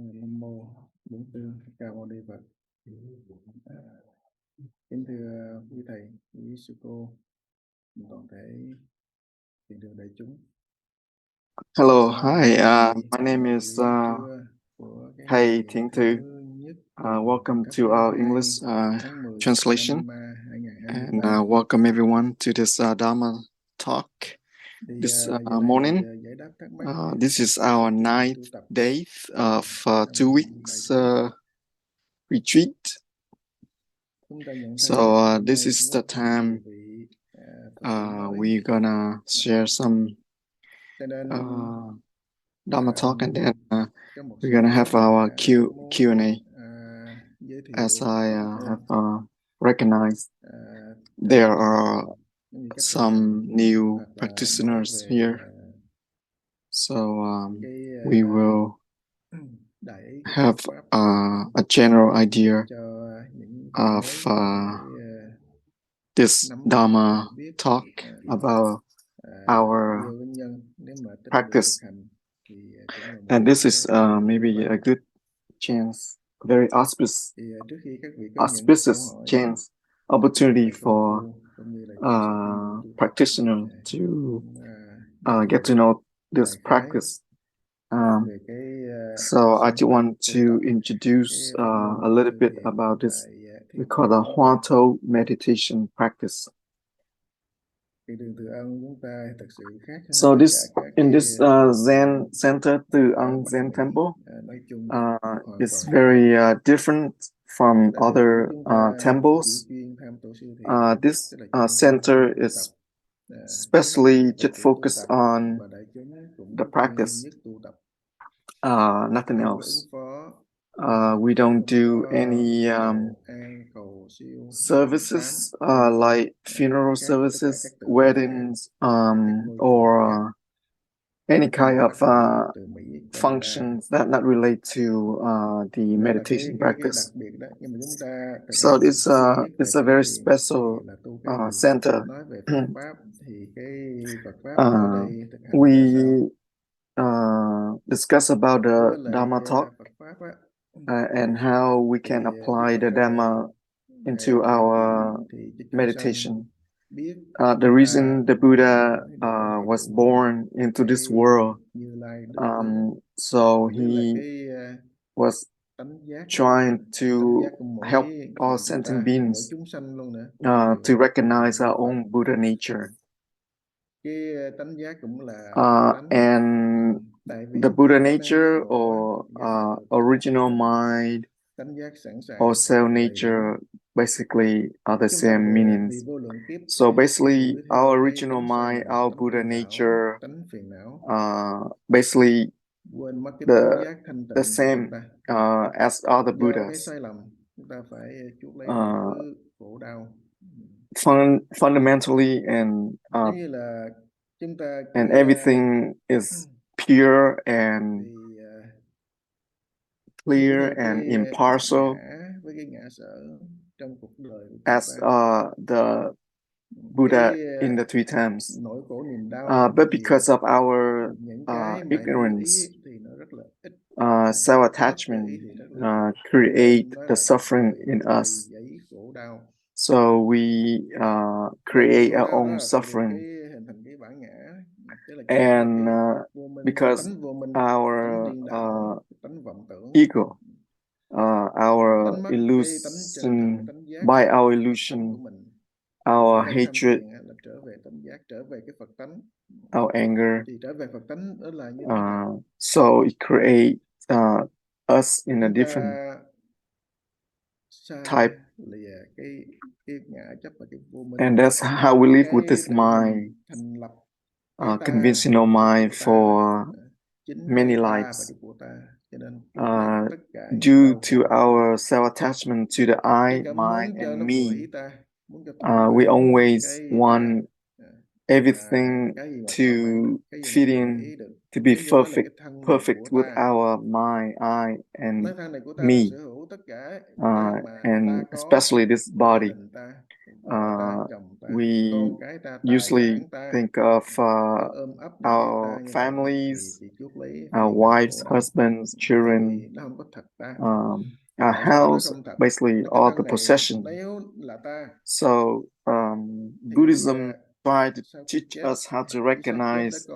Nam mô Bổn Sư Thích Ca Mâu Ni Phật. Kính thưa quý thầy, quý sư cô, toàn thể thiện đường đại chúng. Hello, hi. My name is Thầy Thiện. Welcome to our English translation, and welcome everyone to this Dharma talk this morning. This is our 9th day of 2 weeks retreat. So this is the time we're gonna share some Dharma talk, and then we're gonna have our Q&A. As I have recognized, there are some new practitioners here, so we will have a general idea of this Dharma talk about our practice. And this is maybe a good chance, very auspicious chance, opportunity for practitioner to get to know this practice. So I just want to introduce a little bit about this. We call the Huatou meditation practice. So in this Zen center, the Zen temple, is very different from other temples. This center is especially just focused on the practice, nothing else. We don't do any services like funeral services, weddings, or any kind of functions that not relate to the meditation practice. So this is a very special center. We discuss about the Dharma talk and how we can apply the Dharma into our meditation. The reason the Buddha was born into this world, so he was trying to help all sentient beings to recognize our own Buddha nature. And the Buddha nature, or original mind, or self nature, basically are the same meanings. So basically, our original mind, our Buddha nature, basically the same as other Buddhas. Fundamentally, and everything is pure and clear and impartial as the Buddha in the three times. But because of our ignorance, self-attachment create the suffering in us. So we create our own suffering. And because our ego, our illusion, by our illusion, our hatred, our anger, so it creates us in a different type. And that's how we live with this mind, conventional mind, for many lives. Due to our self-attachment to the I, mine, and me, we always want everything to fit in, to be perfect with our mind, I, and me, and especially this body. we usually think of our families, our wives, husbands, children, our house, basically all the possession. So Buddhism tried to teach us how to recognize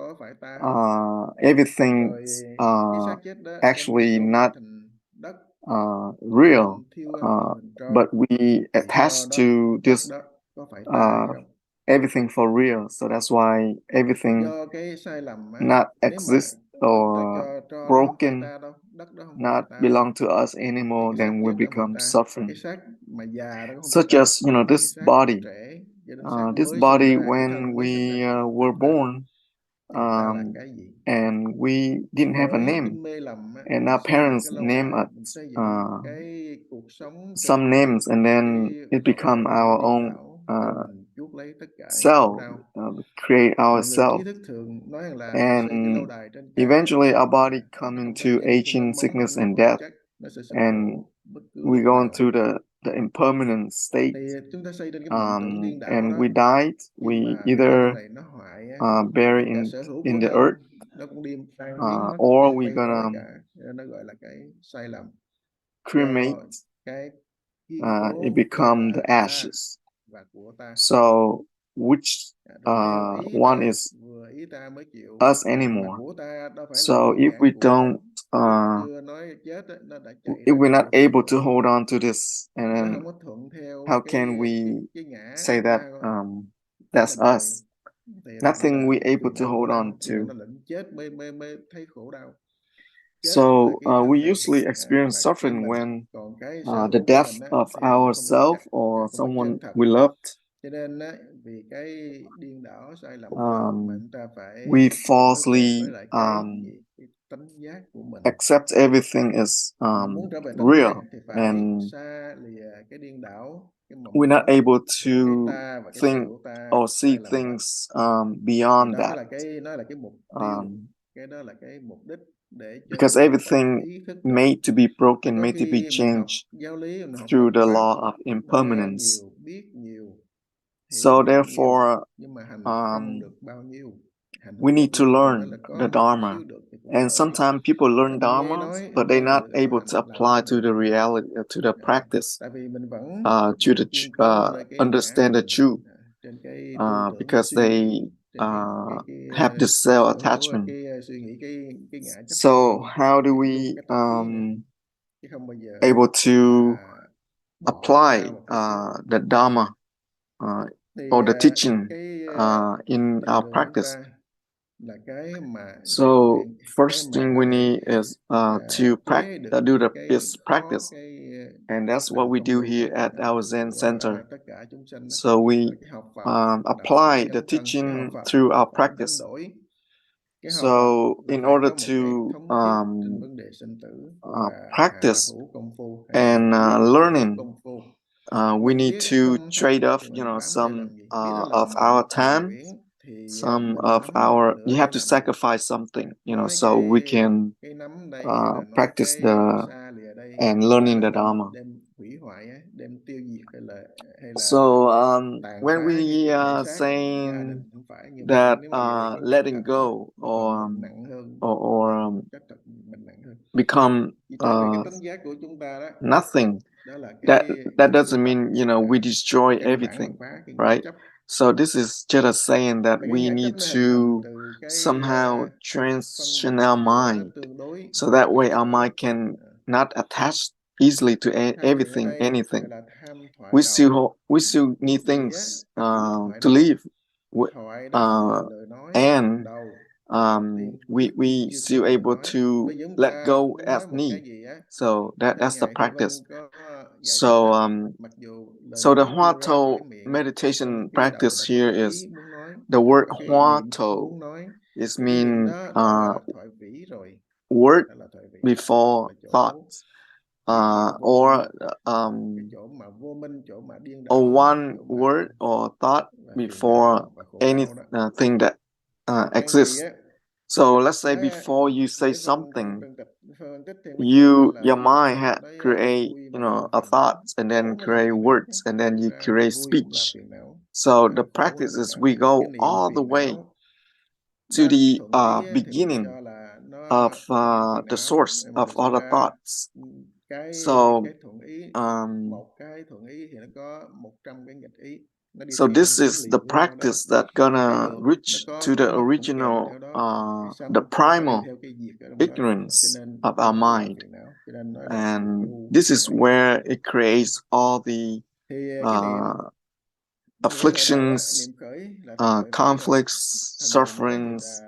everything actually not real, but we attach to this everything for real. So that's why everything not exist or broken, not belong to us anymore, then we become suffering. Such as, this body. This body, when we were born, and we didn't have a name, and our parents named us some names, and then it become our own self, create ourselves, and eventually our body come into aging, sickness, and death, and we go into the impermanent state, and we died. We either bury in the earth, or we're gonna cremate. It become the ashes. So which one is us anymore? So if we don't, if we're not able to hold on to this, and then how can we say that that's us? Nothing we're able to hold on to. So we usually experience suffering when the death of ourself or someone we loved. We falsely accept everything is real, and we're not able to think or see things beyond that, because everything made to be broken, made to be changed through the law of impermanence. So therefore, we need to learn the Dharma. And sometimes people learn Dharma, but they're not able to apply to the reality, to the practice, to the understand the truth, because they have this self-attachment. So how do we able to apply the Dharma or the teaching in our practice? So first thing we need is to do this practice, and that's what we do here at our Zen Center. So we apply the teaching through our practice. So in order to practice and learning, we need to trade off, some of our time, some of our, you have to sacrifice something, so we can practice and learning the Dharma. So when we are saying that letting go or become nothing, that doesn't mean we destroy everything, right? So this is just a saying that we need to somehow transition our mind, so that way our mind can not attach easily to everything, anything. We still need things to live, and we still able to let go as need. So that's the practice. So so the Huatou meditation practice here is, the word Huatou is mean word before thoughts, or one word or thought before anything that exists. So let's say before you say something, your mind had create, a thought, and then create words, and then you create speech. So the practice is we go all the way to the beginning of the source of all the thoughts. So so this is the practice that gonna reach to the original, the primal ignorance of our mind, and this is where it creates all the afflictions, conflicts, sufferings,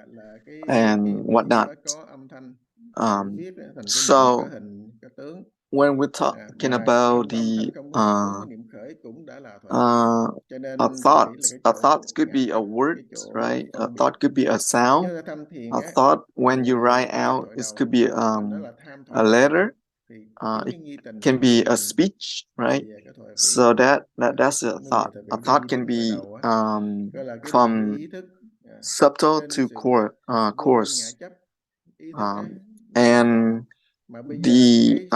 and whatnot. So when we're talking about the a thought could be a word, right? A thought could be a sound. A thought, when you write out, it could be a letter. It can be a speech, right? So that's a thought. A thought can be from subtle to coarse, and the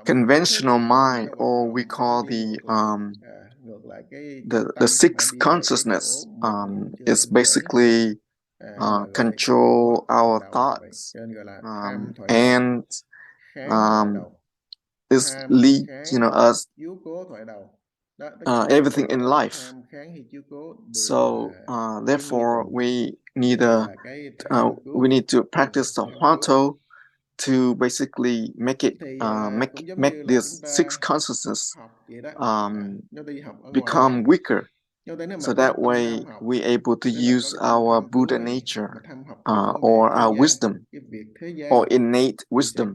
conventional mind, or we call the sixth consciousness, is basically control our thoughts, and this lead us everything in life. So therefore we need to practice the Huatou to basically make it make this sixth consciousness become weaker, so that way we're able to use our Buddha nature, or our wisdom, or innate wisdom.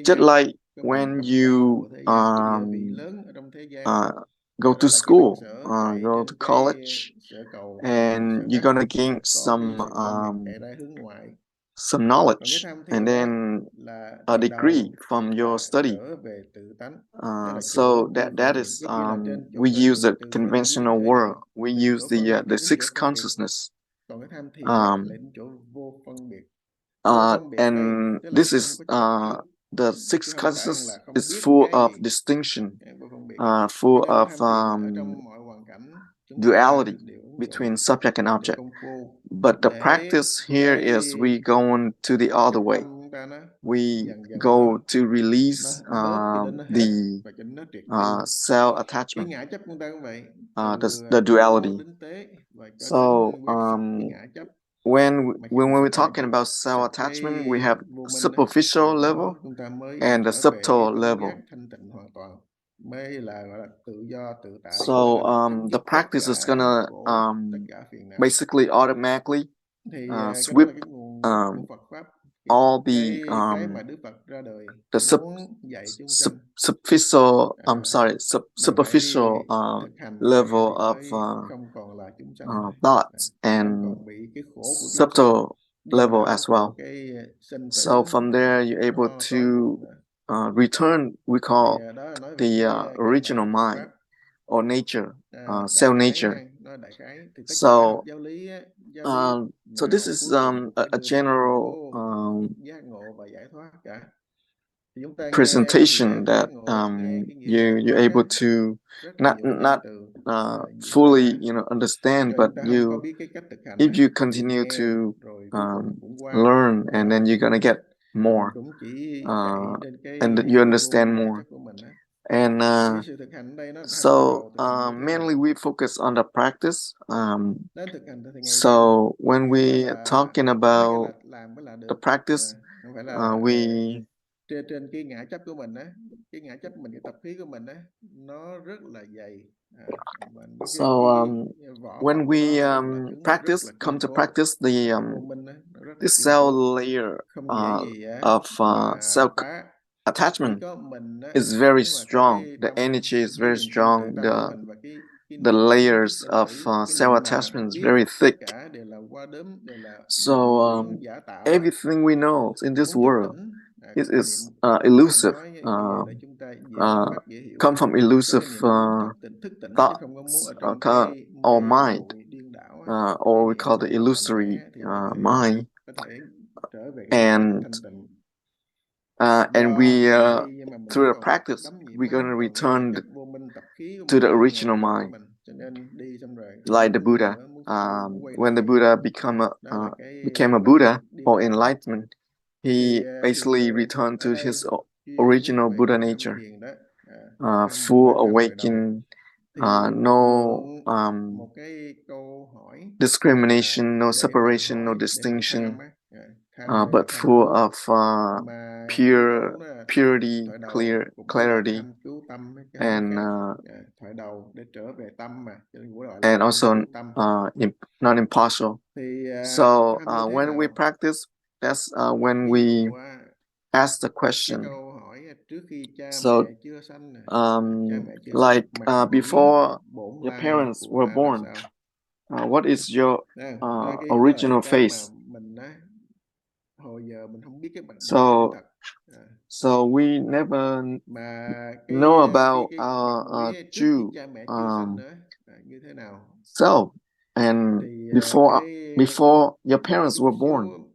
Just like when you go to school, go to college, and you're gonna gain some knowledge, and then a degree from your study. So that is we use the conventional world. We use the sixth consciousness, and this is the sixth consciousness is full of distinction, full of duality between subject and object. But the practice here is we go to the other way. We go to release the self attachment, the duality. So when we're talking about self attachment, we have superficial level and the subtle level. So the practice is gonna basically automatically sweep all the superficial level of thoughts, and subtle level as well. So from there you're able to return, we call the original mind, or nature, self nature. So so this is a general presentation that you're able to not fully understand, but if you continue to learn, and then you're gonna get more, and you understand more. And so mainly we focus on the practice. So when we are talking about the practice, we so when we come to practice this cell layer of self attachment is very strong. The energy is very strong. The layers of self attachment is very thick. So everything we know in this world is elusive, come from elusive thoughts or mind. or we call the illusory mind, and we through the practice we're going to return to the original mind, like the Buddha. When the Buddha became a Buddha or enlightenment, he basically returned to his original Buddha nature, full awakening, no discrimination, no separation, no distinction, but full of purity, clarity, and also not impartial. So when we practice, that's when we ask the question. So like before your parents were born, what is your original face? So we never know about our true self. And before your parents were born,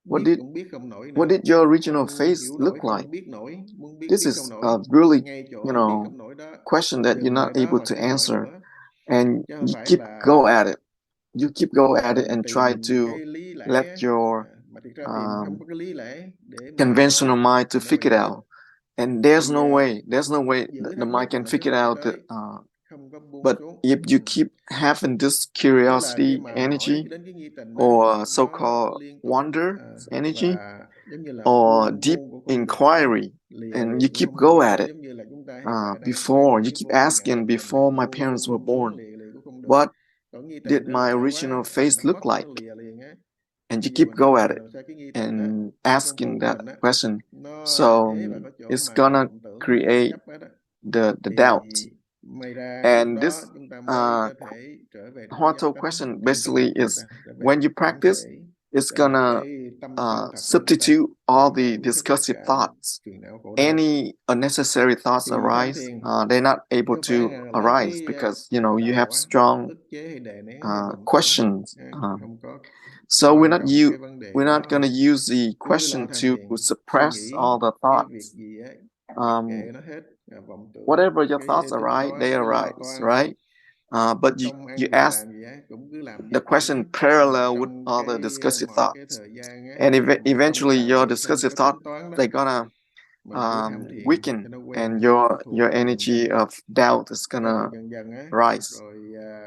what did your original face look like? This is a really, question that you're not able to answer, and you keep go at it. You keep go at it and try to let your conventional mind to figure it out. And there's no way the mind can figure it out. But if you keep having this curiosity energy, or so-called wonder energy, or deep inquiry, and you keep go at it, you keep asking, before my parents were born, what did my original face look like? And you keep go at it and asking that question. So it's gonna create the doubt. And this Huatou question basically is, when you practice, it's gonna substitute all the discursive thoughts. Any unnecessary thoughts arise, they're not able to arise because you have strong questions. So we're not gonna use the question to suppress all the thoughts. Whatever your thoughts arise, they arise, right? But you ask the question parallel with all the discursive thoughts, and eventually your discursive thought, they're gonna weaken, and your energy of doubt is gonna rise.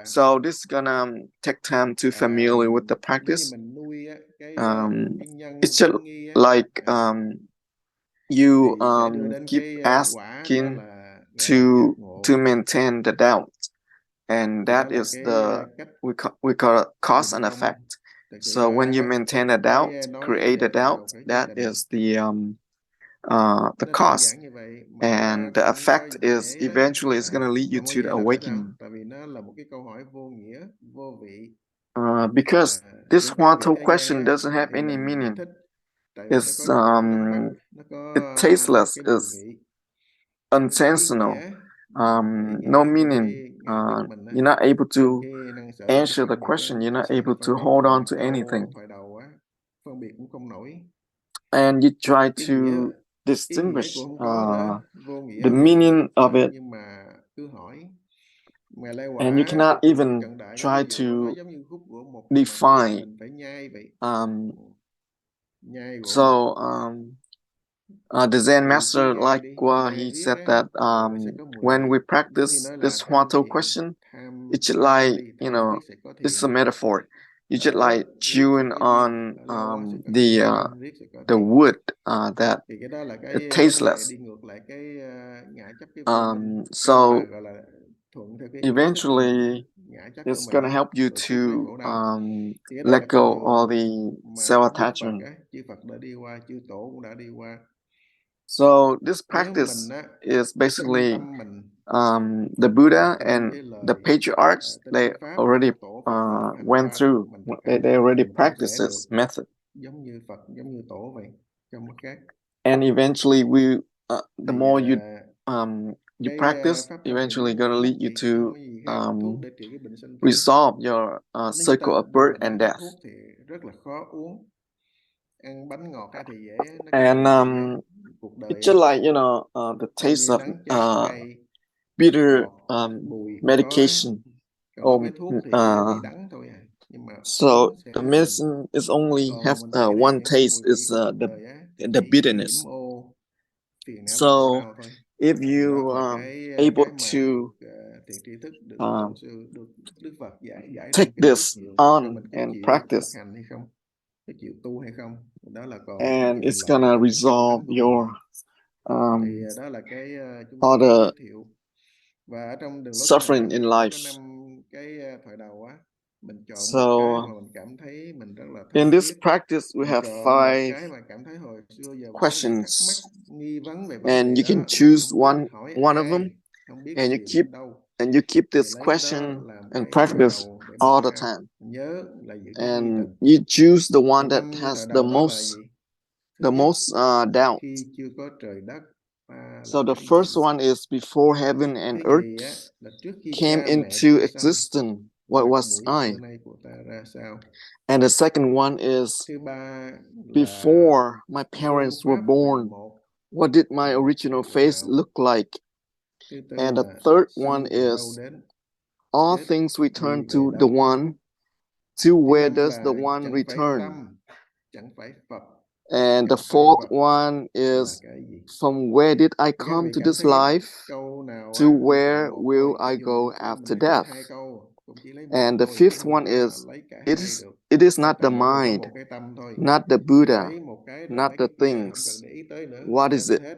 So this is gonna take time to familiar with the practice. It's just like you keep asking to maintain the doubt, and that is we call it cause and effect. So when you maintain a doubt, create a doubt, that is the cause, and the effect is eventually is going to lead you to the awakening. Because this Huatou question doesn't have any meaning. It's tasteless, it's unsensational, no meaning. You're not able to answer the question. You're not able to hold on to anything, and you try to distinguish the meaning of it, and you cannot even try to define. The Zen master, like he said that when we practice this Huatou question, it's like, it's a metaphor. You just like chewing on the wood that it tasteless. So eventually it's gonna help you to let go all the self-attachment. So this practice is basically the Buddha and the patriarchs, they already went through, they already practiced this method. And eventually the more you you Cái practice pháp tâm niệm eventually Phật gonna lead you thì không to có gì khác, thuốc để trị cái bệnh sinh tử. resolve your Nếu như ta cycle of dùng birth đại and thức death. thuốc thì rất là khó uống. Ăn bánh ngọt thì dễ, nó cay And thì cuộc it's đời just like, you know, the đâu taste như of đắng chát cay, bitter ngọt bùi khó. medication. Còn đối với thuốc thì chỉ vị đắng thôi à, nhưng mà So uống sẽ the hết bệnh. medicine is only Còn have mình thấy one những cái taste, mùi vị is của cuộc đời á, the chỉ bitterness. nhiễm ô, phiền não và khổ So đau thôi. if Thì đó you là able cái mà to được thiện tri thức, được tôn sư, được Đức Phật giải take trong kinh Phật this nhiều, cho on mình có and chịu thực practice, hành hay không, có chịu tu hay không, đó là còn cái and sự it's lựa gonna chọn, cái căn resolve tánh của mình your thôi. Thì đó là cái chúng all tôi muốn giới the thiệu. Và ở trong đường lối sống suffering Phật in thì nó có life. 5 cái thời đầu á, mình chọn một cái So mà mình cảm thấy mình rất là in thân this thiết, practice, we mình have chọn một 5 cái mà cảm thấy hồi xưa giờ vẫn còn thắc mắc, questions, nghi vấn về vấn and đề you can đó mà choose không biết hỏi one of them, ai, không biết and tìm đến đâu, you keep thì this lấy cái đó question làm and cái thời practice đầu để all mà the ta time, nhớ là giữ cái quy and tình. you choose the one Và that 5 has thời đầu đó là gì? Thứ the nhất, most doubt. khi chưa có trời đất ta So là the cái first gì? one is before heaven and Thứ nhì á, earth là trước khi came cha mẹ into chúng sanh, existence, what mặt was mũi I? xưa nay của ta ra sao? And the second one is Thứ ba là before my phương parents were pháp về born, một what did my là original chỗ face nào? look like? Thứ tư And the là third one sanh từ đâu is đến, all chết things đi return về to the đâu? one. To Thứ where năm does the là one chẳng phải return? tâm, chẳng phải Phật, And the chẳng phải fourth vật one là is cái gì? from where did I Thì các come vị to cảm this thấy cái life? câu nào To á, cũng chọn where một will thôi. I Ví dụ như go có mình after lấy thích death? 2 câu, cũng chỉ lấy một And the thôi, chứ fifth không one phải là is lấy cả it hai is được. it is Ở not the trong mỗi người có mind, một cái tâm thôi. not the Buddha, Lấy một cái rồi not lấy the cái kia, không cần things. để ý tới nữa, What is quên it? hết.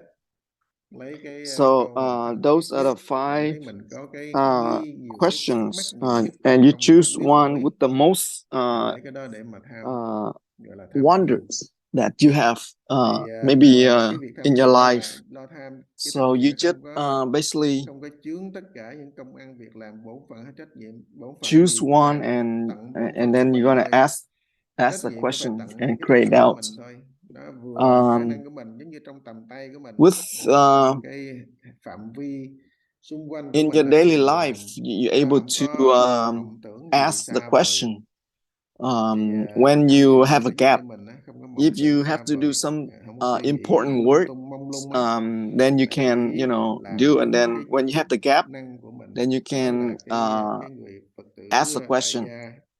Lấy cái So câu mà thân thiết those are nhất, the cảm 5 thấy mình có cái nghi nhiều nhất, thắc mắc questions, nhiều nhất and mà you không choose biết one hỏi, with the most thì lấy cái đó để mà tham, gọi là tham thiền. wonders that you have Thì maybe cái việc tham in your thiền đó là life. lo tham, cái So tham thiền you nó just basically không có chướng tất cả những công ăn việc làm, bổn phận hay trách nhiệm. Bổn phận choose gì one, làm tận bổn and phận của then you're mình gonna thôi, ask trách the nhiệm cũng phải question tận and cái trách create nhiệm của doubt. mình thôi. Đó vừa là khả năng của mình, giống như trong tầm tay của mình, With trong cái phạm vi xung quanh của in mình your á, daily thì life, you're ta able không to có vọng tưởng gì ask the xa vời. question Thì when tham you thiền nó have sẽ a giúp gap. cho mình á, không có mộng If tưởng you have xa to do vời, some không có suy nghĩ important lung work, tung mông lung á, then you mà can, chỉ làm do, and đúng then cái when you have chức the gap, năng của mình. then you Đó là can cái người Phật ask tử a tại question.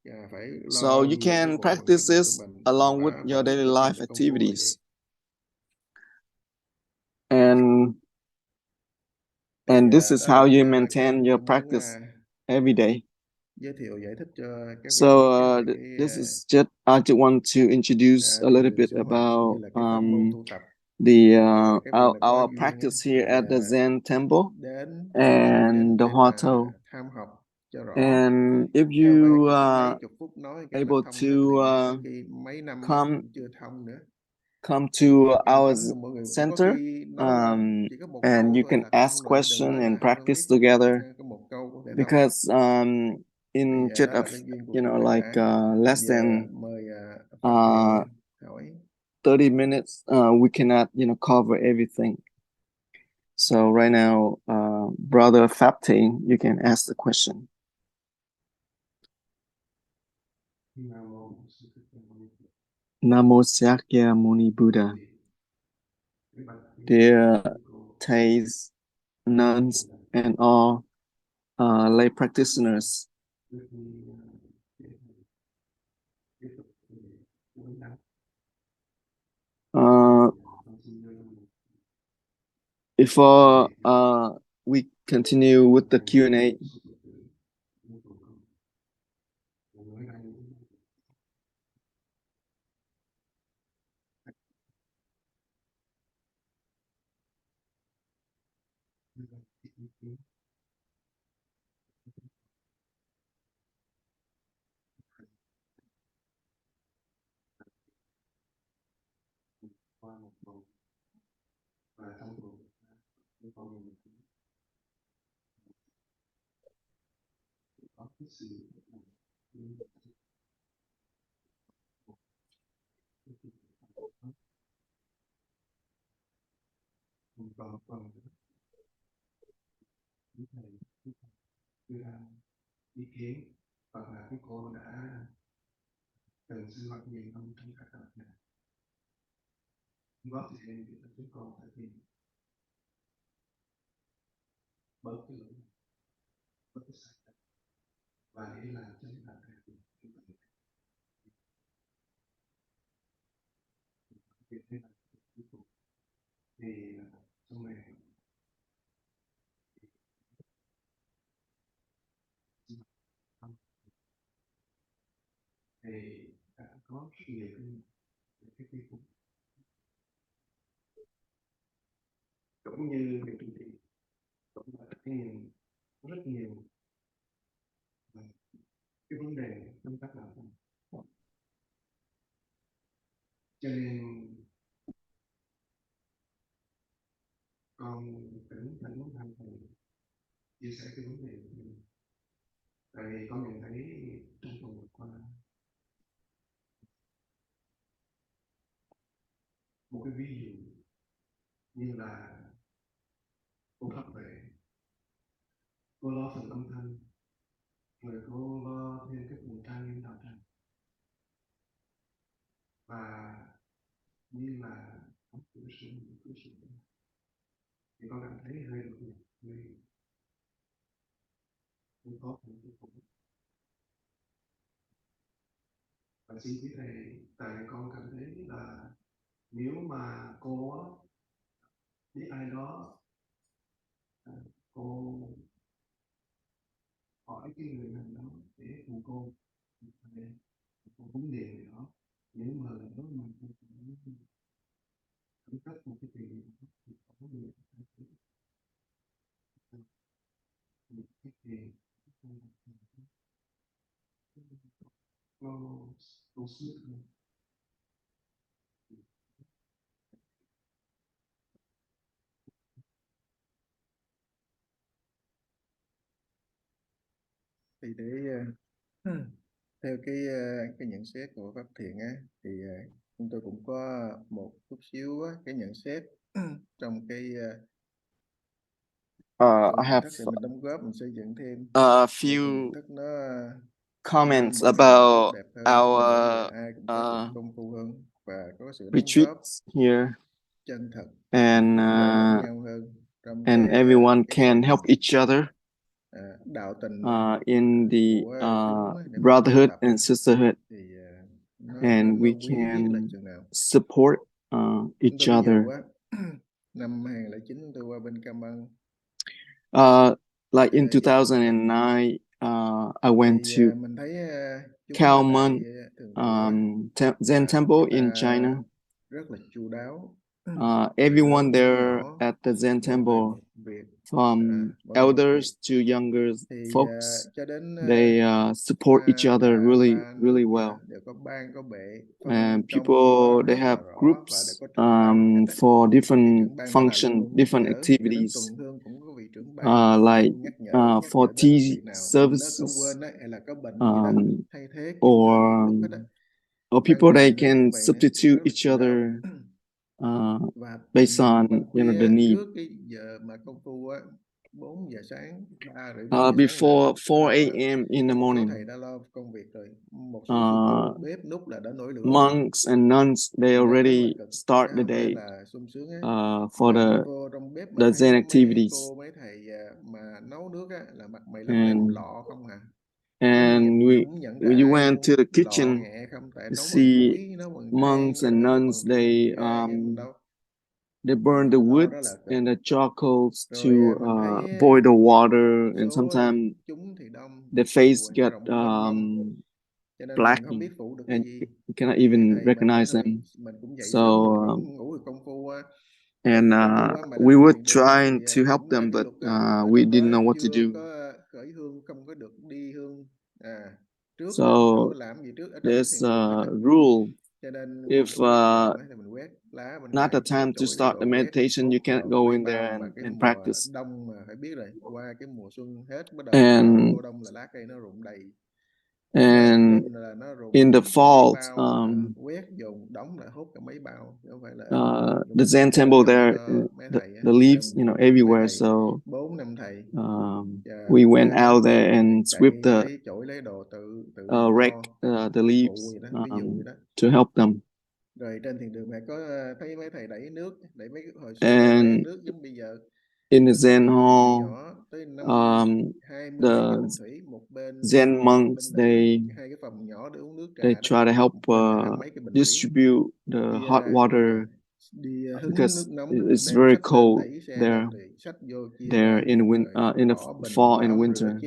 gia phải So lo you nhiều cái can bổn phận trách practice nhiệm của this mình, along with và phải your tiếp daily tục life làm công phu là vậy. activities. And Thì this is đó là how you cái maintain your tôi muốn practice every day. giới thiệu, giải thích cho các vị So biết về this is just I just want to introduce a thiền little đường bit sinh hoạt, cũng như about là cái pháp môn tu tập. the Các vị mà có our duyên á, practice here thì at the Zen temple đến and the để mà Huatou. tham học cho rõ, And if chứ không phải you cứ mấy chục phút nói cái là able thông hết to liền, có khi mấy năm come cũng chưa thông nữa. to Căn our tánh của mỗi người cũng có center, khi nói chỉ có một and câu you thôi can là ask thông rồi, đừng question nói and là 20 mấy practice phút, together, có một câu có thể thông. because Thì in just đó là cái duyên của you tất know, like cả. Bây less giờ than mời Pháp Thiện hỏi. 30 minutes we cannot cover everything. So right now brother Pháp, you can ask the question. Namo Sakya Muni Buddha. Dear thầy, nuns, and all lay practitioners, before we continue with the Q&A, quý thầy đưa ra ý kiến, hoặc là quý cô đã từng sinh hoạt nhiều năm trong các tập này. Góp thì nên biết là chúng con phải tìm bớt cái lỗi, bớt cái sai lầm, và để làm cho chúng ta thành công. Việc thế này cuối cùng thì trong này thì đã có rất nhiều cái cuối cùng, cũng như việc thực hiện, cũng là cái nhìn rất nhiều cái vấn đề trong các làm. Cho nên con tỉnh thỉnh thầy chia sẻ cái vấn đề của mình. Tại vì con nhận thấy trong tuần vừa qua một cái ví dụ như là cô pháp về, cô lo phần âm thanh, rồi cô lo thêm cái phần trang nghiêm đạo tràng, và như là có cửa sổ thì con cảm thấy hơi đột ngột, hơi khó khăn cuối cùng. Và xin quý thầy, tại con cảm thấy là nếu mà cô biết ai đó, cô hỏi cái người nào đó để cùng cô vấn đề gì đó, nếu mà lỡ mà cô khẩn cấp một cái chuyện gì đó thì có người một cái tiền cô suốt hơn. Thì để theo cái nhận xét của Pháp Thiện á, thì chúng tôi cũng có một chút xíu cái nhận xét trong cái I have để mình đóng góp, mình xây dựng thêm a để few thức nó comments một cách about đẹp hơn, và để our ai cũng có sự công phu hơn và có sự đóng góp retreats here, chân thật, and giúp đỡ lẫn nhau hơn trong everyone cái can hành help each other đạo tình in the của chúng để mình tu brotherhood tập and sisterhood, thì nó and we quý biết là can chừng nào. support Chúng each tôi ví other. dụ năm 2009 tôi qua bên Cam Ranh. Like in 2009, I went to mình thấy chúng Khao ở Man tại thường Zen Temple in China. rất là chu đáo. Everyone there at the Zen Temple, from elders to younger folks, cho đến they support each other really, ba nước really well. đều có ban có bệ, And phân công people, they rất have là rõ và đều groups có trưởng ban hết for thì different trưởng ban phải là luôn function, luôn nhắc different nhở, cho đến activities. tuần hương cũng có vị trưởng ban Like luôn nhắc nhở for đến tea vị nào lỡ có services, quên hay là có bệnh gì đó thay thế kịp thời or đúng lúc hết people they ban can cũng vậy nữa, substitute rất là each chu đáo. other Và based on ban the khuya need. trước cái giờ mà công phu 4 giờ sáng, 3 rưỡi 4 giờ sáng Before 4 là a.m. in the một số morning, thầy đã lo công việc rồi, một số sư cô bếp núc là đã nổi lửa rồi. monks and nuns, they Rất là already cực, start chứ the không phải day là sung sướng for mà khi vô trong bếp mà the thấy Zen mấy activities. cô mấy thầy mà nấu nước là mặt mày lấm lem And lọ không à, nó and nhìn we không nhận ra you ai went to luôn, the lọ kitchen nghẹ không, tại to nấu bằng see củi, nấu bằng than monks chứ đâu and phải nấu bằng nuns. cái bếp They ga như mình đâu. burn the Đó rất woods là cực. and the charcoals to Rồi mình thấy boil the water, một and số sometimes chúng thì đông, the nhiều face get rộng lông ngông, cho nên mình không biết blackened, phụ được cái and gì. you cannot Thì even thầy mình nói recognize thôi, them. mình cũng dậy So sớm, mình vẫn ngủ được công phu and mà đã we thực were hiện được trying thì to help cũng là them, cái but luật we lúc didn't đó know what to chưa do. có khởi hương, không có được đi hương trước So đâu có làm gì trước ở trong there's thiền đường a hết rule: cho nên if cũng quét rồi thì mình quét lá bên not the ngoài, time to chổi cái start the đồ quét meditation, you hút can't vào go lấy in there mau. Mà cái and mùa practice. đông mà phải biết rồi, qua cái mùa xuân hết bắt đầu And vô đông là lá cây nó rụng đầy, And in the fall, the Zen temple there, the leaves, everywhere. So we went out there and swept the rake the leaves to help them. And in the Zen hall, the Zen monks they try to help distribute the hot water because it's very cold there in the fall and winter,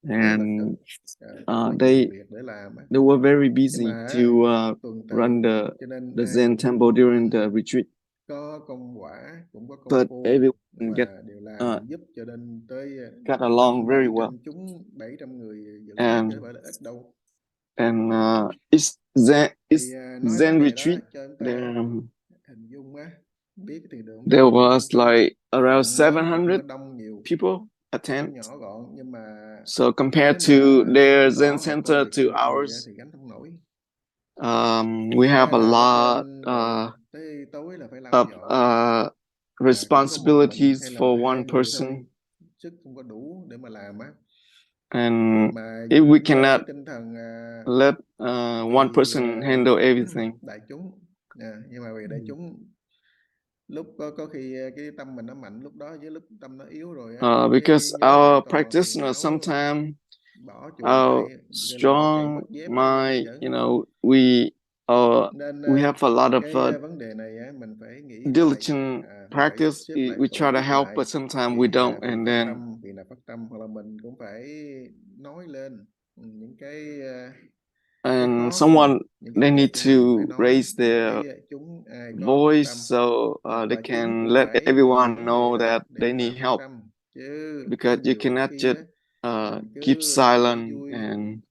and they were very busy to run the Zen temple during the retreat, but everyone got along very well. And it's Zen retreat there was like around 700 people attend. So compared to their Zen center to ours, we have a lot of responsibilities for one person. And if we cannot let one person handle everything, because our practitioners sometimes our strong mind, we have a lot of diligent practice. We try to help, but sometimes we don't, and then and someone they need to raise their voice so they can let everyone know that they need help, because you cannot just keep silent and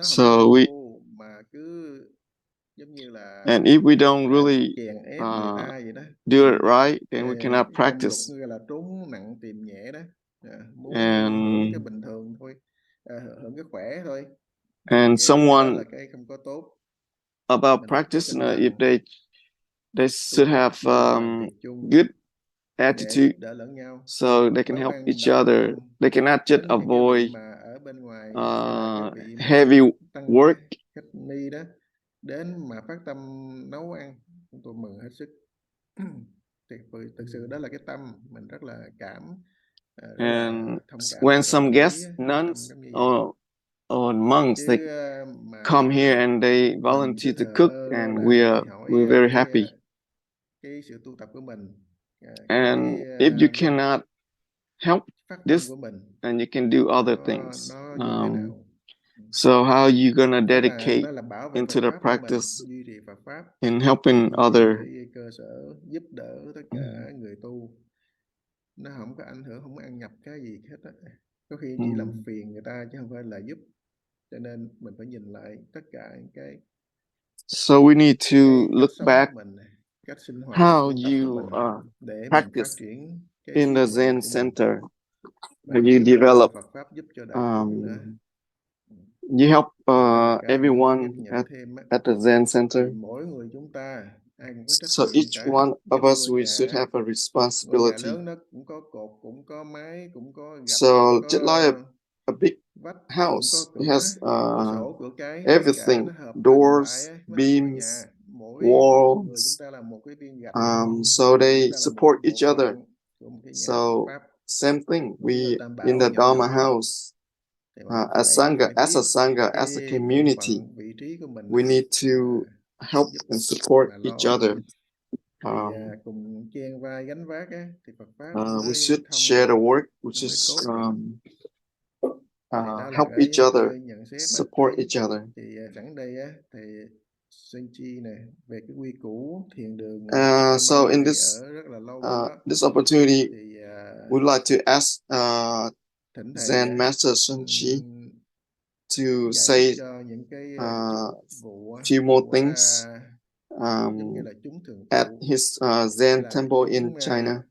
so and if we don't really do it right, then we cannot practice. And someone about practitioner, if they should have good attitude so they can help each other. They cannot just avoid heavy work. Đến mà phát tâm nấu ăn, chúng tôi mừng hết sức. Thì thực sự đó là cái tâm mình rất là cảm. And when some guests, nuns or monks, they come here and they volunteer to cook, and we're very happy. Cái sự tu tập của mình. And if you cannot help this, then you can do other things. So how are you gonna dedicate into the practice in helping other? Giúp đỡ tất cả người tu, nó không có ảnh hưởng, không có ăn nhập cái gì hết á. Có khi chỉ làm phiền người ta chứ không phải là giúp. Cho nên mình phải nhìn lại tất cả cái. So we need to look back how you practice in the Zen center. You develop, you help everyone at the Zen center. So each one of us, we should have a responsibility. So just like a big house, it has everything: doors, beams, walls. So they support each other. So same thing, we in the Dharma house, as a sangha, as a community, we need to help and support each other. We should share the work, which is help each other, support each other. So in this opportunity, we'd like to ask Zen Master XuanJi to say a few more things at his Zen temple in China.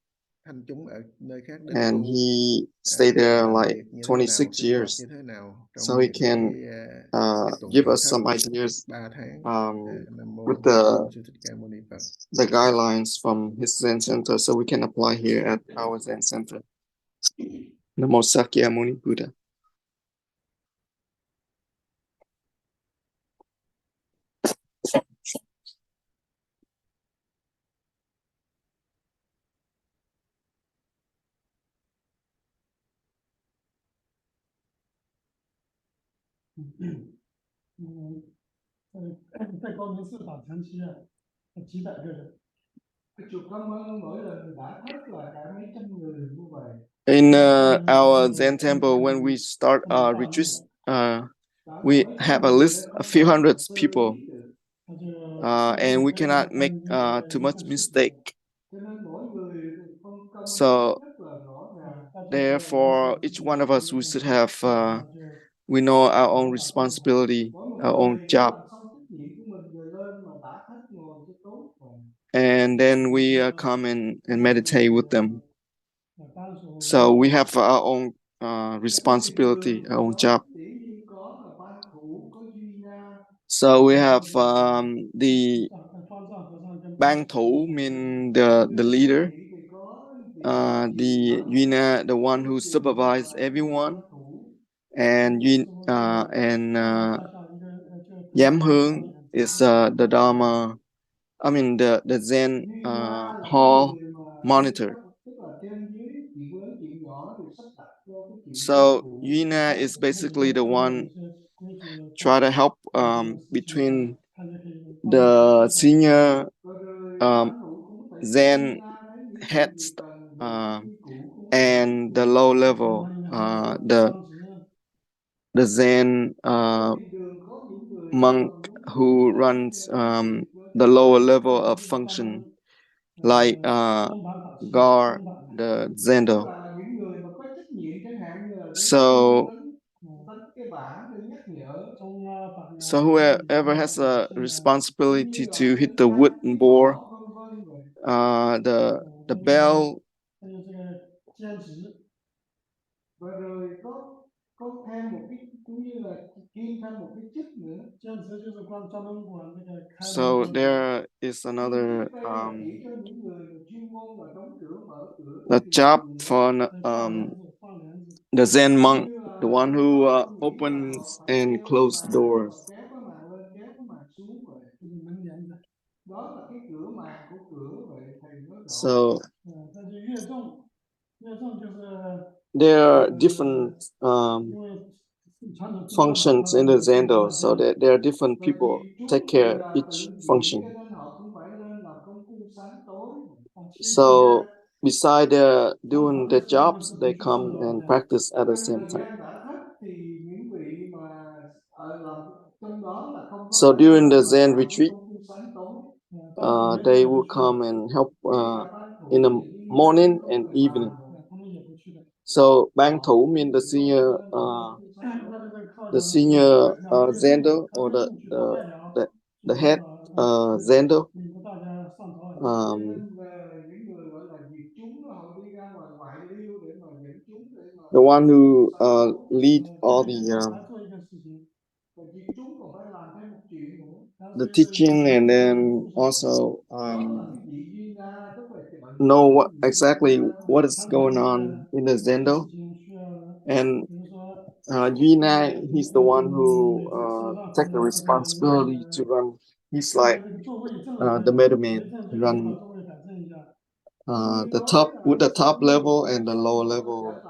hành chúng ở nơi khác đến and tu, he stayed cách there làm like việc như thế 26 nào, sinh hoạt years. như thế nào trong So he những can cái tuần give trì us thất some ideas 3 tháng. Nam mô with Bổn Sư Thích Ca Mâu Ni Phật. the guidelines from his Zen center, so we can apply here at our Zen center. Namo Sakyamuni Buddha. In our Zen temple, when we start retreats, we have a list, a few hundred people, and we cannot make too much mistake. So therefore, each one of us, we should have, we know our own responsibility, our own job. And then we come and meditate with them. So we have our own responsibility, our own job. So we have the Bang Thủ, mean the leader, the Yuna, the one who supervises everyone, and Yam Hương is the Dharma, I mean the Zen hall monitor. So Yuna is basically the one try to help between the senior Zen heads and the low level, the Zen monk who runs the lower level of function, like guard the Zendo. So whoever has a responsibility to hit the wooden board, the bell, so there is another a job for the Zen monk, the one who opens and closes the doors. So there are different functions in the Zendo, so that there are different people take care of each function. So beside doing their jobs, they come and practice at the same time. So during the Zen retreat, they will come and help in the morning and evening. So Bang Thủ means the senior Zendo, or the head Zendo. The one who lead all the teaching, and then also know what exactly what is going on in the Zendo. And Yuna, he's the one who take the responsibility to run. He's like the middleman. He run the top level and the lower level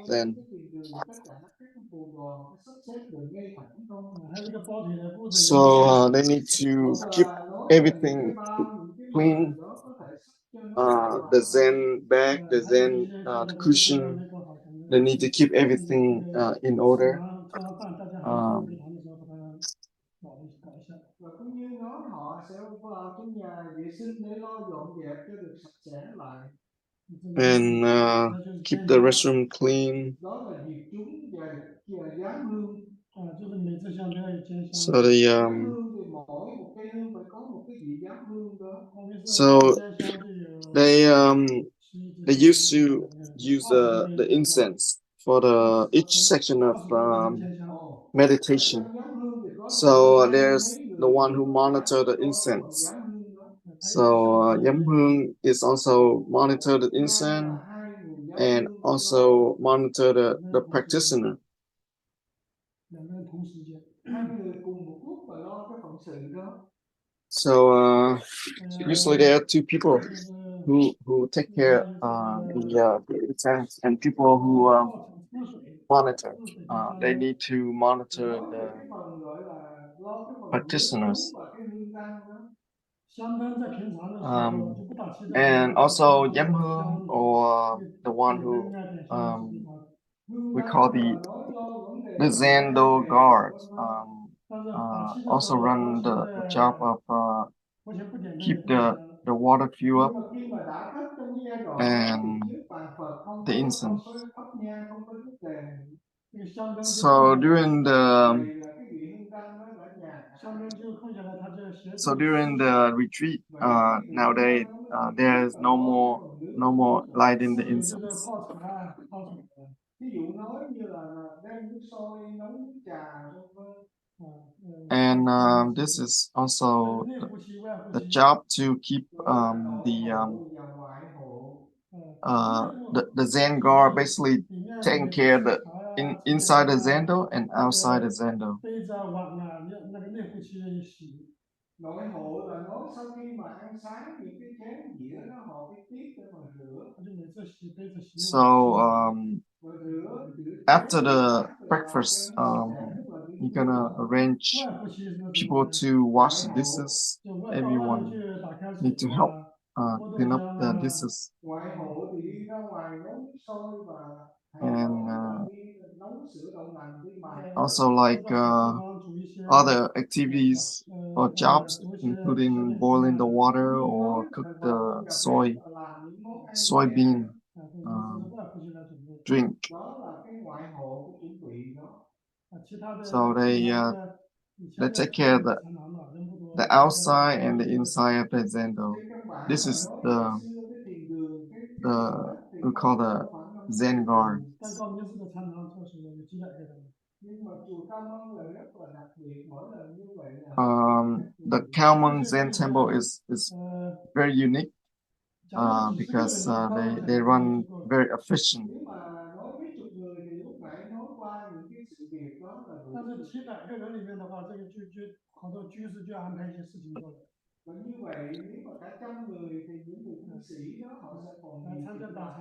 Zen. So they need to keep everything clean. The Zen bag, the Zen cushion, they need to keep everything in order. And keep the restroom clean. So they they used to use the incense for the each section of meditation. So there's the one who monitor the incense. So Giám hương is also monitor the incense and also monitor the practitioner. So usually there are two people who take care the incense and people who monitor. They need to monitor the practitioners. And also Giám hương, or the one who we call the Zendo guard, also run the job of keep the water fuel up and the incense. So during the retreat nowadays, there is no more lighting the incense. And this is also the job to keep the Zen guard basically taking care of the inside the Zendo and outside the Zendo. Nội hộ là nói sau khi mà ăn sáng những cái chén dĩa đó họ phải tiếp để mà rửa. So after the breakfast, you're gonna arrange people to wash the dishes. Everyone need to help clean up the dishes. Ngoại hộ thì đi ra ngoài nấu nước sôi và And đi nấu sữa đậu nành đi mà. Also like other activities or jobs, including boiling the water or cook the soybean drink. Đó là cái ngoại hộ của chuẩn bị đó. So they take care of the outside and the inside of the Zendo. This is we call the Zen guard. The Khao Mong Zen Temple is very unique because they run very efficient. Và như vậy nếu mà cả trăm người thì những người cư sĩ đó họ sẽ còn nhiều việc làm.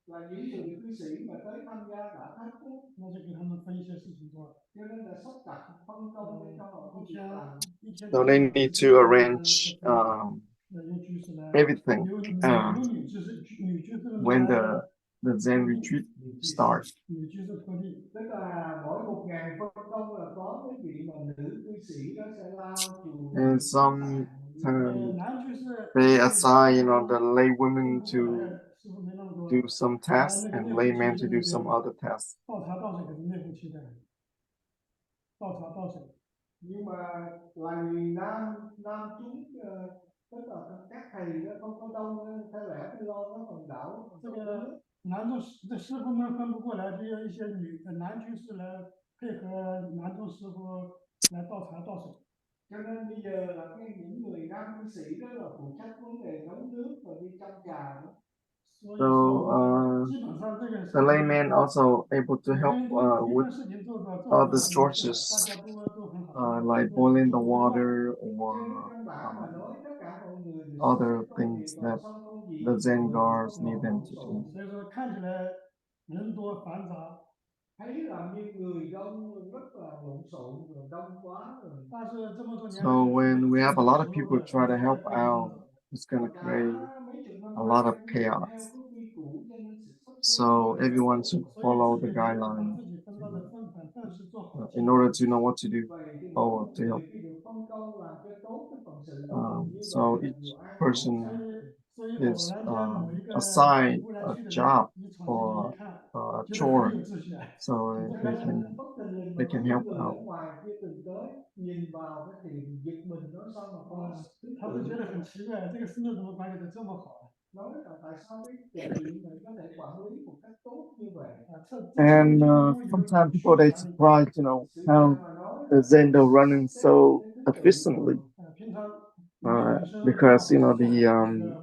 Là những người cư sĩ mà tới tham gia đã thách đó, cho nên là sắp đặt phân công để cho họ có việc làm. So they need to arrange everything when the Zen retreat starts. Tức là mỗi 1.000 phân công là có cái vị mà nữ cư sĩ đó sẽ lao chùa. And some they assign the lay women to do some tasks and laymen to do some other tasks. Nhưng mà là vì nam chúng tức là các thầy đó không có đông nên theo lẽ phải lo cái phần đạo. 男众这师傅们分不过来，就要一些男居士来配合男众师傅来倒茶倒水。Cho nên bây giờ là những người nam cư sĩ đó là phụ trách vấn đề nấu nước và đi chăm trà đó. So the layman also able to help with other chores like boiling the water or other things that the Zen guards need them to do. 所以说看起来人多繁杂， thấy là như người đông rất là lộn xộn rồi đông quá rồi. 但是这么多年， So when we have a lot of people try to help out, it's going to create a lot of chaos. So everyone should follow the guidelines in order to know what to do or to help. So each person is assigned a job or a chore, so they can help out. 他会觉得很奇怪，这个师妹怎么管理的这么好？ And sometimes people they surprised, how the Zen are running so efficiently. Because the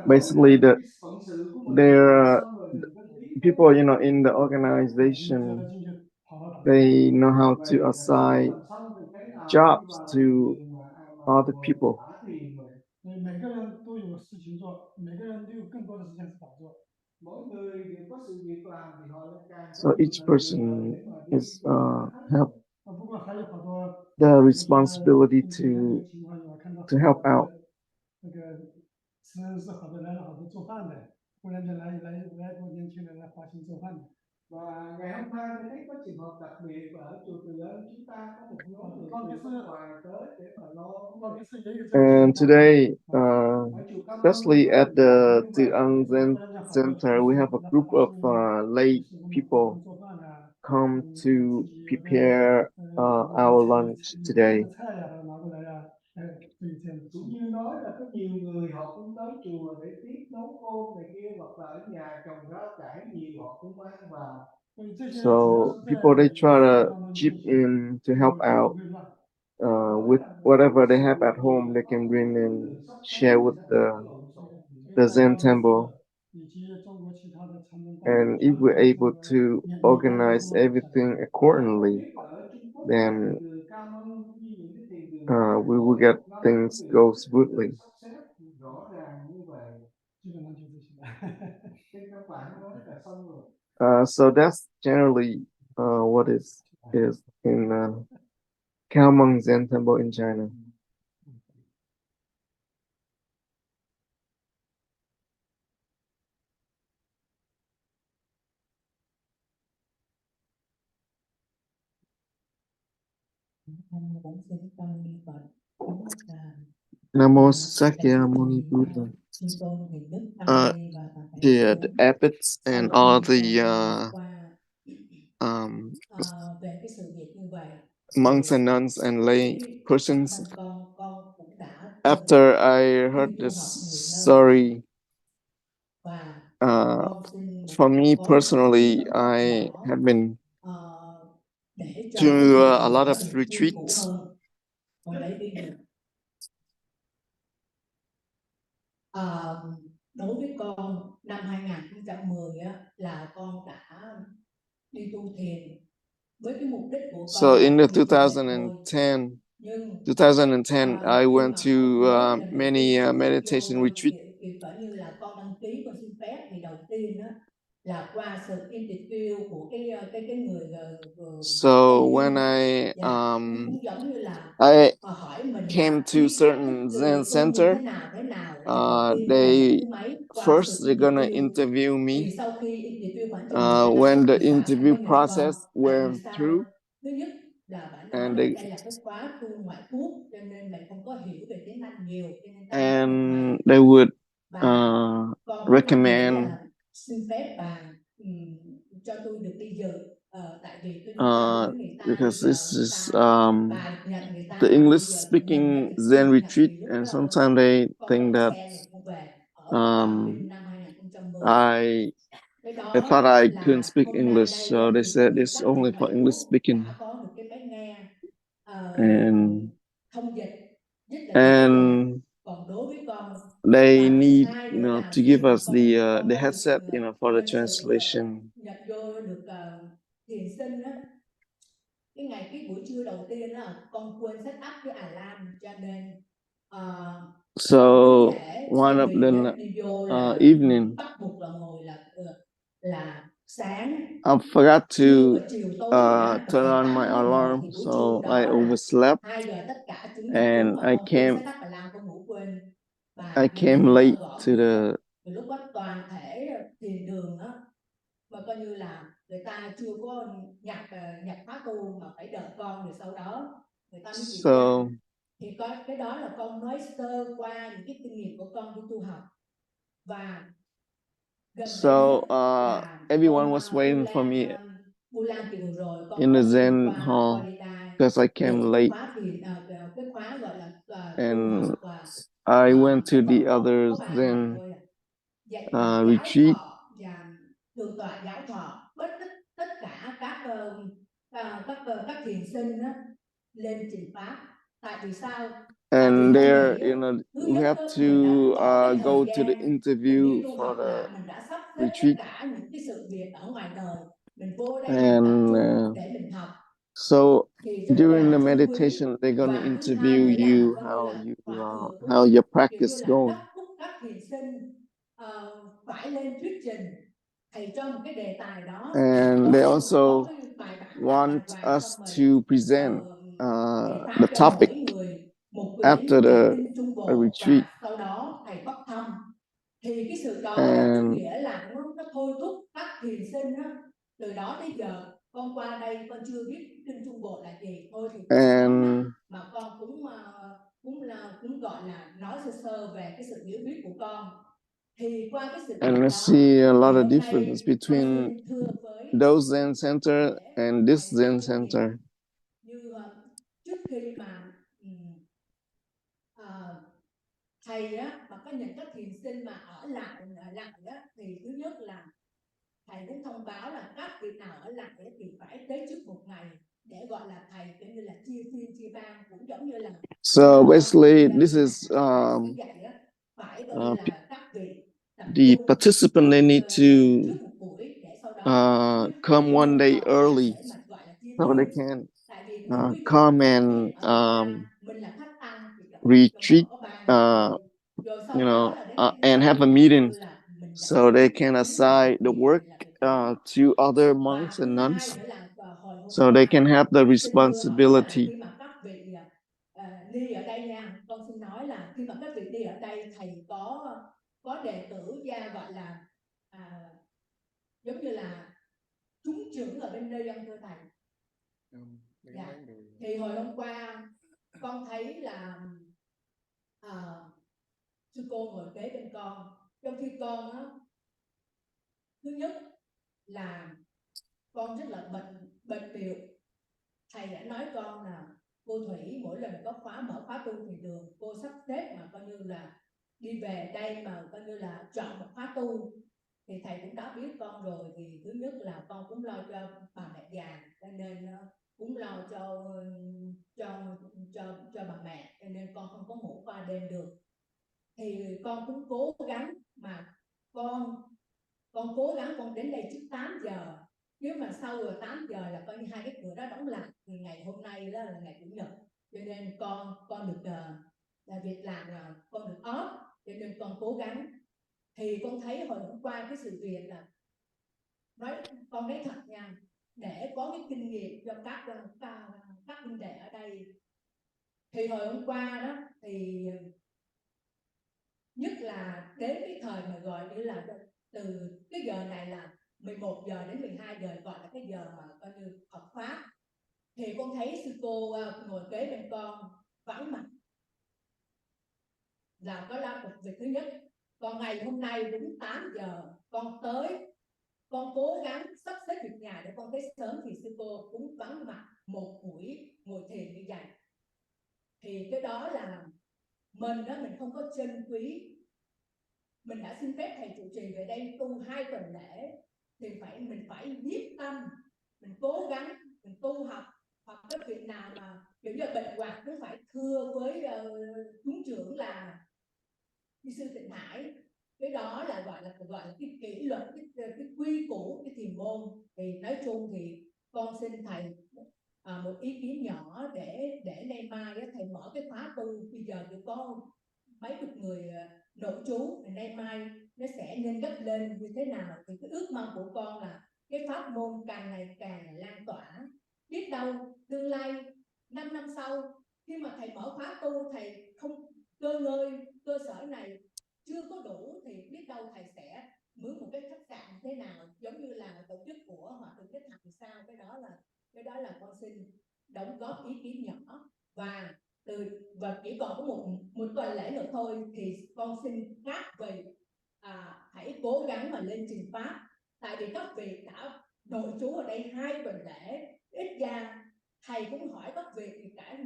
basically their people in the organization, they know how to assign jobs to other people. 每个人都有事情做，每个人都有更多的时间是打坐。 So each person is have 不过还有好多 the responsibility to 情况，我看到 help out. 那个慈恩寺好多来了好多做饭的，忽然间来多年轻人来发心做饭的。 Và ngày hôm nay tôi thấy có trường hợp đặc biệt là ở chùa Từ Ân chúng ta có một nhóm người từ nước ngoài tới để mà lo. And today, especially at the Thiện Zen Center, we have a group of lay people come to prepare our lunch today. 菜呀，拿过来呀，对这样的。 Cũng như nói là có nhiều người họ cũng tới chùa để tiếp nấu cơm này kia, hoặc là ở nhà trồng rau cải nhiều họ cũng mang vào. So people they try to chip in to help out with whatever they have at home. They can bring and share with the Zen temple. And if we're able to organize everything accordingly, then we will get things go smoothly. So that's generally what is in Kalmang Zen Temple in China. Namo Sakyamuni Buddha. The abbots and all the monks and nuns and lay persons. After I heard this story, for me personally, I have been to a lot of retreats. Đối với con, năm 2010 á, là con đã đi tu thiền với cái mục đích của So con in the tu thiền 2010, I went to many meditation retreats. Như là con đăng ký, con xin phép thì đầu tiên á là qua sự interview của cái người. So when I came to certain Zen center, they're gonna interview me. When the interview process went through, Thứ nhất là bạn nói and đây là cái khóa tu ngoại quốc, cho nên mày không có hiểu về tiếng Anh nhiều, cho nên and they would recommend xin phép bà cho tôi được đi dự, tại vì tôi nói chuyện với người ta, because this is the English speaking Zen retreat, and sometimes they think that I thought I couldn't speak English, so they said it's only for English speaking. And they need to give us the headset for the translation. Cái ngày cái buổi trưa đầu tiên là con quên set up cái alarm, cho nên so one of the evening bắt buộc là ngồi là sáng. I forgot to turn on my alarm, so I overslept, 2 giờ tất cả chúng and I set up alarm, con ngủ quên. came late to the. Lúc đó toàn thể thiền đường đó, mà coi như là người ta chưa có nhập khóa tu mà phải đợi con, rồi sau đó người ta mới chịu So thì cái đó là con nói sơ qua những cái kinh nghiệm của con khi tu học. Và so everyone was waiting for me in the Zen hall because I came late, and I went to the other Zen retreat. Và thượng tọa giáo thọ tất cả các thiền sinh đó, lên trình pháp. Tại vì sao? And there, we have to go to the interview for the retreat. And so during the meditation, they're going to interview you how your practice going. And they also want us to present the topic after the retreat. Thì cái sự đó có nghĩa là nó thôi thúc các thiền sinh đó, từ đó tới giờ con qua đây con chưa biết kinh Trung Bộ là gì thôi thì mà con cũng gọi là nói sơ sơ về cái sự hiểu biết của con. Thì qua cái sự and let's see a lot of difference between those Zen center and this Zen center. Như trước khi mà thầy á, mà có những các thiền sinh mà ở lại á, thì thứ nhất là thầy cũng thông báo là các vị nào ở lại thì phải tới trước một ngày để gọi là thầy kiểu như là chia phiên chia ban, cũng giống như là so basically this is the participant, they need to come one day early so they can come and retreat, and have a meeting so they can assign the work to other monks and nuns so they can have the responsibility. Ni ở đây nha, con xin nói là khi mà các vị đi ở đây, thầy có đề cử ra gọi là giống như là chúng trưởng ở bên nơi dân thưa thầy. Dạ. Thì hồi hôm qua con thấy là sư cô ngồi kế bên con, trong khi con á, thứ nhất là con rất là bận bịu. Thầy đã nói con là cô Thủy mỗi lần có mở khóa tu thì Đường cô sắp xếp mà coi như là đi về đây mà coi như là chọn một khóa tu, thì thầy cũng đã biết con rồi. Thì thứ nhất là con cũng lo cho bà mẹ già, cho nên cũng lo cho bà mẹ, cho nên con không có ngủ qua đêm được. Thì con cũng cố gắng mà con cố gắng con đến đây trước 8 giờ. Nếu mà sau rồi 8 giờ là coi như hai cái cửa đó đóng lại. Thì ngày hôm nay đó là ngày Chủ nhật, cho nên con được là việc làm là con được off, cho nên con cố gắng. Thì con thấy hồi hôm qua cái sự việc là nói con nói thật nha, để có cái kinh nghiệm cho các huynh đệ ở đây. Thì hồi hôm qua đó thì nhất là đến cái thời mà gọi như là từ cái giờ này là 11 giờ đến 12 giờ, gọi là cái giờ mà coi như học pháp, thì con thấy sư cô ngồi kế bên con vắng mặt, là có là một việc thứ nhất. Còn ngày hôm nay đúng 8 giờ con tới, con cố gắng sắp xếp việc nhà để con tới sớm, thì sư cô cũng vắng mặt một buổi ngồi thiền như vậy. Thì cái đó là mình đó, mình không có trân quý. Mình đã xin phép thầy trụ trì về đây tu 2 tuần lễ, thì mình phải quyết tâm, mình cố gắng, mình tu học. Hoặc cái việc nào mà kiểu như bệnh hoạn cũng phải thưa với chúng trưởng là như sư Tịnh Hải. Cái đó là gọi là cái kỷ luật, cái quy củ, cái thiền môn. Thì nói chung thì con xin thầy một ý kiến nhỏ để nay mai thầy mở cái khóa tu. Bây giờ thì có mấy chục người nội trú, nay mai nó sẽ nhân gấp lên như thế nào. Thì cái ước mong của con là cái pháp môn càng ngày càng lan tỏa. Biết đâu tương lai 5 năm sau, khi mà thầy mở khóa tu, thầy không cơ sở này chưa có đủ, thì biết đâu thầy sẽ mướn một cái khách sạn thế nào, giống như là tổ chức của Hòa Thượng Thích Thành sao. Cái đó là con xin đóng góp ý kiến nhỏ. Và chỉ còn có một tuần lễ nữa thôi, thì con xin các vị hãy cố gắng mà lên trình pháp. Tại vì các vị đã nội trú ở đây 2 tuần lễ, ít ra thầy cũng hỏi các vị thì cả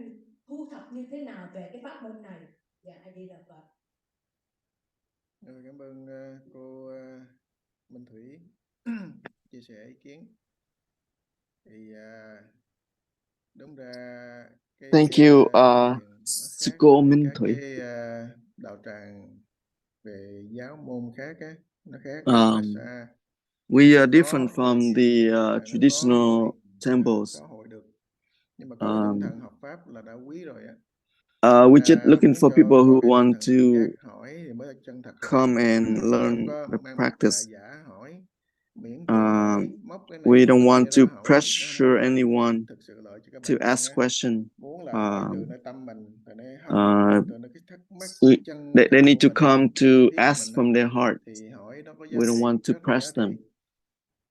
thu thập như thế nào về cái pháp môn này. Dạ, ai đi được rồi. Thì đúng ra cái Thank you, thiền nó khác sư cô với Minh các Thủy. cái đạo tràng về giáo môn khác á, nó khác rất là xa. We are different from the traditional temples. Có hội được. Nhưng mà có tinh thần học pháp là đã quý rồi á. We're just looking for people who want to hỏi thì mới chân thật come and learn the practice. giả hỏi, miễn cưỡng Uh, hỏi, móc cái này we don't móc want kia to ra hỏi, pressure anyone thực sự lợi cho các to bạn ask question. Muốn là hỏi từ nơi tâm mình, từ nơi hâm mộ, từ nơi cái thắc mắc chân They need to của mình, come to tâm thiết ask mình from their heart. thì hỏi đó có giá We don't trị, want to rất là giá press them. trị.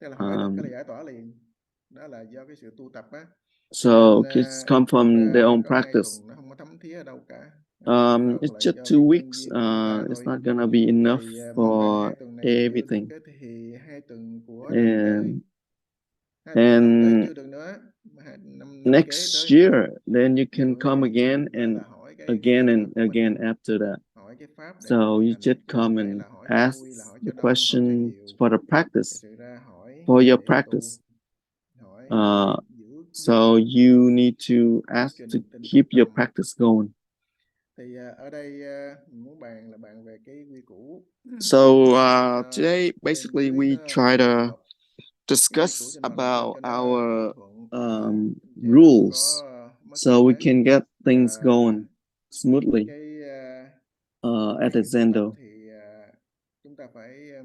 Tức là hỏi được cái là giải tỏa liền. Đó là do cái sự tu tập á. So kids come from their own có 2 practice. tuần nó không có thấm thía ở đâu cả. It's just 2 weeks. It's not gonna be enough for everything. Thì 2 tuần của And chưa được nữa. next year, then you can come again and again after that. So you just come and ask the question for the practice, for your practice. So you need to ask to keep your practice going. Thì ở đây muốn bàn là bàn về cái quy củ. So today, basically, we try to discuss about our rules so we can get things going smoothly at the Zendo.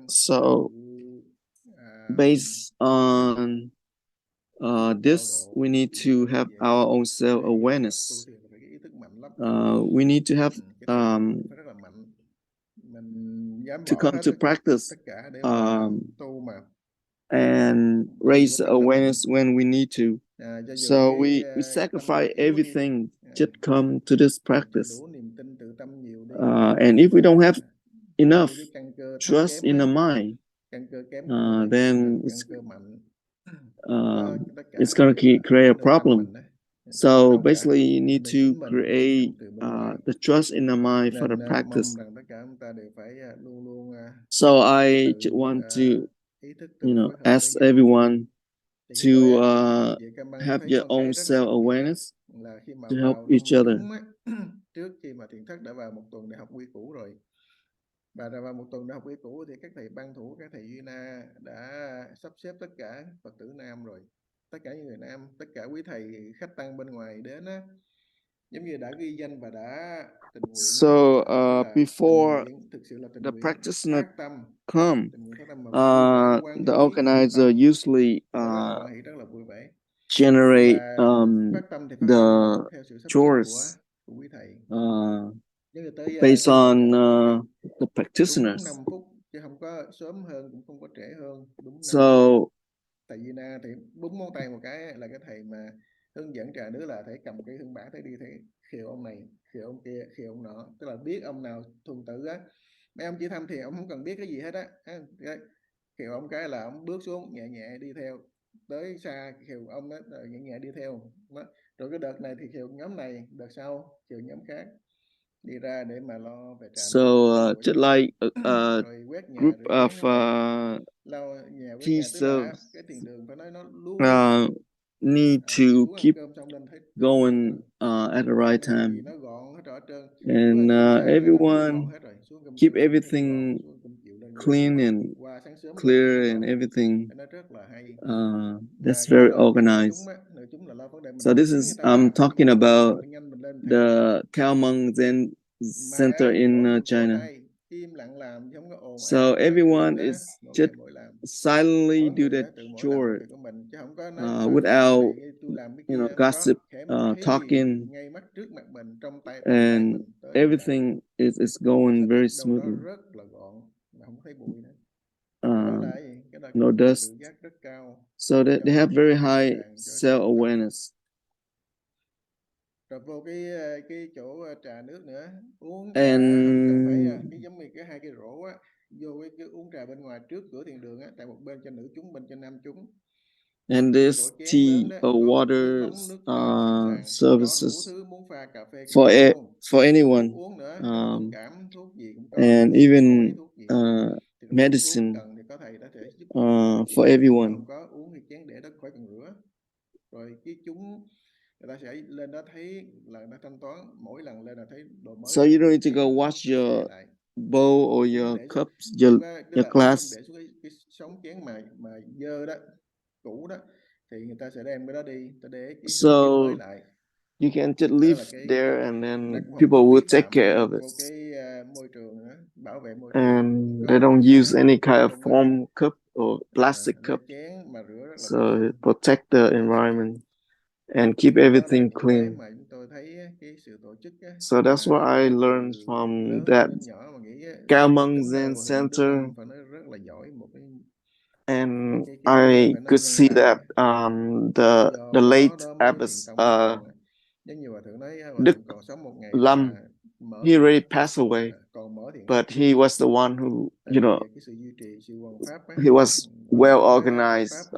So based on this, we need to have our own self-awareness. We need to have to come to practice and raise awareness when we need to. So we sacrifice everything just come to this practice. And if we don't have enough trust in the mind, then it's going to create a problem. So basically, you need to create the trust in the mind for the practice. So I just want to, ask everyone to have your own self-awareness to help each other. Trước khi mà thiền thất đã vào 1 tuần để học quy củ rồi, và vào 1 tuần để học quy củ thì các thầy ban thủ, các thầy Duy Na đã sắp xếp tất cả Phật tử nam rồi, tất cả những người nam, tất cả quý thầy khách tăng bên ngoài đến á, giống như đã ghi danh và đã tình nguyện. So before the practitioner come, the organizer usually generate the chores based on the practitioners. So thầy Duy Na thì búng ngón tay một cái là cái thầy mà hướng dẫn trà nước là thấy cầm cái hương bả thấy đi thấy khiều ông này, khiều ông kia, khiều ông nọ, tức là biết ông nào thuần tử á. Mấy ông chỉ thăm thì ông không cần biết cái gì hết á. Khiều ông cái là ông bước xuống nhẹ nhẹ đi theo, tới xa khiều ông đó rồi nhẹ nhẹ đi theo. Rồi cái đợt này thì khiều nhóm này, đợt sau khiều nhóm khác, đi ra để mà lo về trà. So just like a group of teachers need to keep going at the right time, and everyone keep everything clean and clear and everything. That's very organized. So this is I'm talking about the Khao Mong Zen Center in China. So everyone is just silently do that chore without gossip, talking, and everything is going very smoothly. No dust. So they have very high self-awareness. Rồi vô cái chỗ trà nước nữa, uống trà And không phải cái giống như cái 2 cái rổ á, vô cái uống trà bên ngoài trước cửa thiền đường á, tại một bên cho nữ chúng, bên cho nam chúng. And this tea or water services for anyone, and even medicine for everyone. rồi cái chúng người ta sẽ lên đó thấy là nó thanh toán, mỗi lần lên là thấy đồ mới. So you don't need to go wash your bowl or your cups, your glass. Để xuống cái sống chén mà dơ đó, cũ đó, thì người ta sẽ đem cái đó đi, ta để cái sống chén mới lại. You can just leave there and then people will take care of it. And they don't use any kind of foam cup or plastic cup. So it protect the environment and keep everything clean. So that's what I learned from that Cao Zen Center. And I could see that the late abbess Đức Lâm, he already passed away, but he was the one who, he was well organized,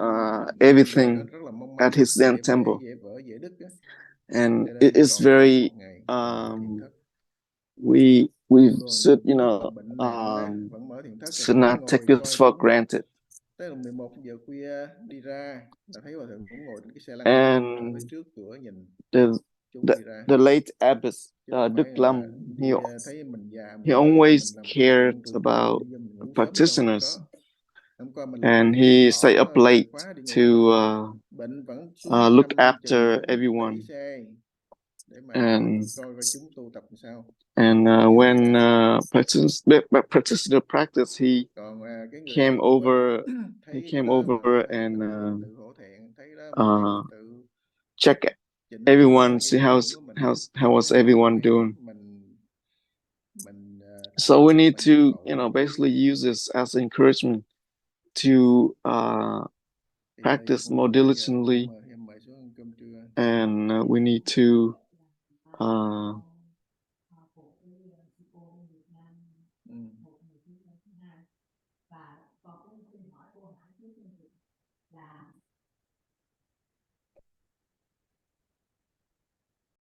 everything at his Zen temple. And it is very, we should, should not take this for granted. And the late abbess Đức Lâm, he always cared about practitioners, and he stayed up late to look after everyone. And when practitioner practice, he came over and check everyone, see how was everyone doing. So we need to, basically use this as encouragement to practice more diligently, and we need to